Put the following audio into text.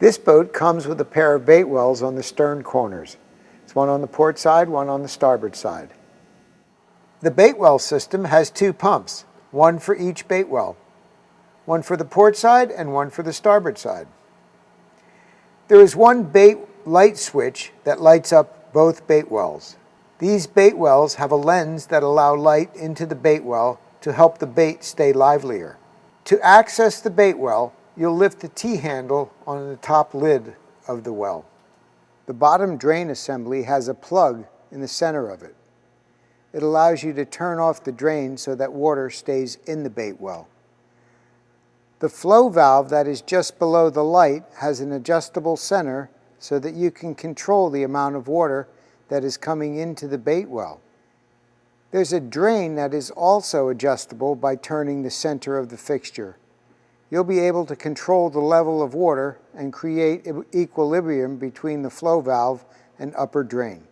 This boat comes with a pair of bait wells on the stern corners. It's one on the port side, one on the starboard side. The bait well system has two pumps, one for each bait well, one for the port side and one for the starboard side. There is one bait light switch that lights up both bait wells. These bait wells have a lens that allow light into the bait well to help the bait stay livelier. To access the bait well, you'll lift the T-handle on the top lid of the well. The bottom drain assembly has a plug in the center of it. It allows you to turn off the drain so that water stays in the bait well. The flow valve that is just below the light has an adjustable center so that you can control the amount of water that is coming into the bait well. There's a drain that is also adjustable by turning the center of the fixture. You'll be able to control the level of water and create equilibrium between the flow valve and upper drain.